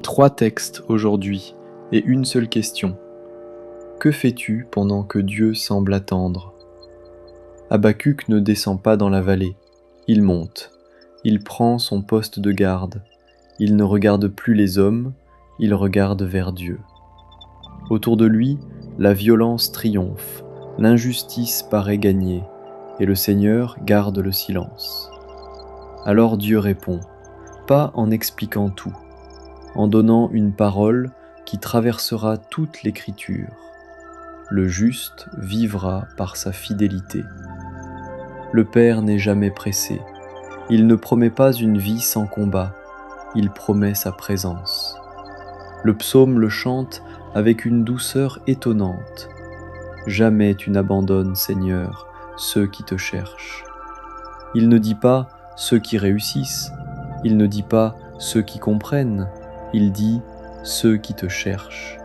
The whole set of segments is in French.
3 textes aujourd'hui et une seule question. Que fais-tu pendant que Dieu semble attendre? Habacuc ne descend pas dans la vallée, il monte, il prend son poste de garde, il ne regarde plus les hommes, il regarde vers Dieu. Autour de lui, la violence triomphe, l'injustice paraît gagner, et le Seigneur garde le silence. Alors Dieu répond, pas en expliquant tout, en donnant une parole qui traversera toute l'Écriture. Le juste vivra par sa fidélité. Le Père n'est jamais pressé. Il ne promet pas une vie sans combat. Il promet sa présence. Le psaume le chante avec une douceur étonnante. Jamais tu n'abandonnes, Seigneur, ceux qui te cherchent. Il ne dit pas ceux qui réussissent. Il ne dit pas ceux qui comprennent. Il dit ceux qui te cherchent.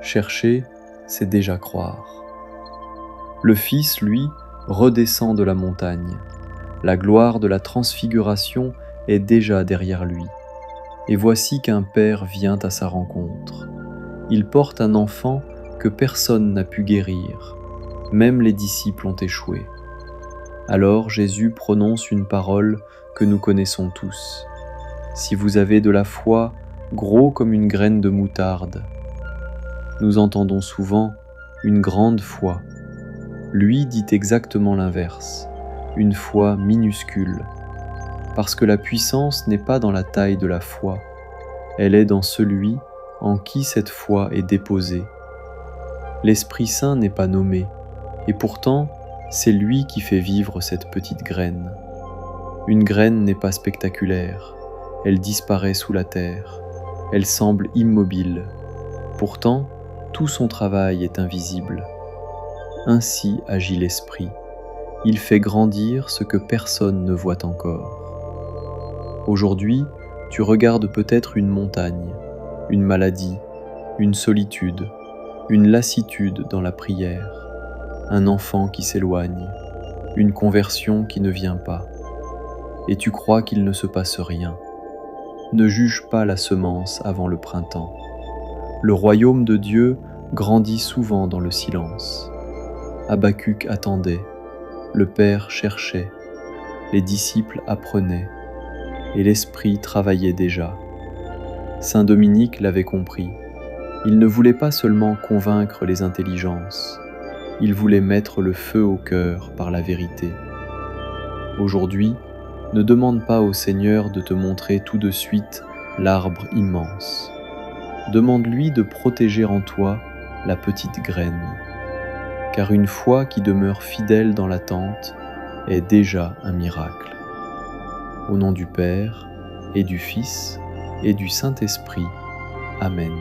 Chercher, c'est déjà croire. Le Fils, lui, redescend de la montagne. La gloire de la transfiguration est déjà derrière lui. Et voici qu'un Père vient à sa rencontre. Il porte un enfant que personne n'a pu guérir. Même les disciples ont échoué. Alors Jésus prononce une parole que nous connaissons tous. Si vous avez de la foi, gros comme une graine de moutarde. Nous entendons souvent une grande foi. Lui dit exactement l'inverse, une foi minuscule, parce que la puissance n'est pas dans la taille de la foi, elle est dans celui en qui cette foi est déposée. L'Esprit Saint n'est pas nommé, et pourtant c'est lui qui fait vivre cette petite graine. Une graine n'est pas spectaculaire, elle disparaît sous la terre, elle semble immobile, pourtant tout son travail est invisible. Ainsi agit l'Esprit. Il fait grandir ce que personne ne voit encore. Aujourd'hui, tu regardes peut-être une montagne, une maladie, une solitude, une lassitude dans la prière, un enfant qui s'éloigne, une conversion qui ne vient pas, et tu crois qu'il ne se passe rien. Ne juge pas la semence avant le printemps. Le royaume de Dieu grandit souvent dans le silence. Habacuc attendait, le Père cherchait, les disciples apprenaient, et l'Esprit travaillait déjà. Saint Dominique l'avait compris. Il ne voulait pas seulement convaincre les intelligences, il voulait mettre le feu au cœur par la vérité. Aujourd'hui, ne demande pas au Seigneur de te montrer tout de suite l'arbre immense. Demande-lui de protéger en toi la petite graine. Car une foi qui demeure fidèle dans l'attente est déjà un miracle. Au nom du Père, et du Fils, et du Saint-Esprit. Amen.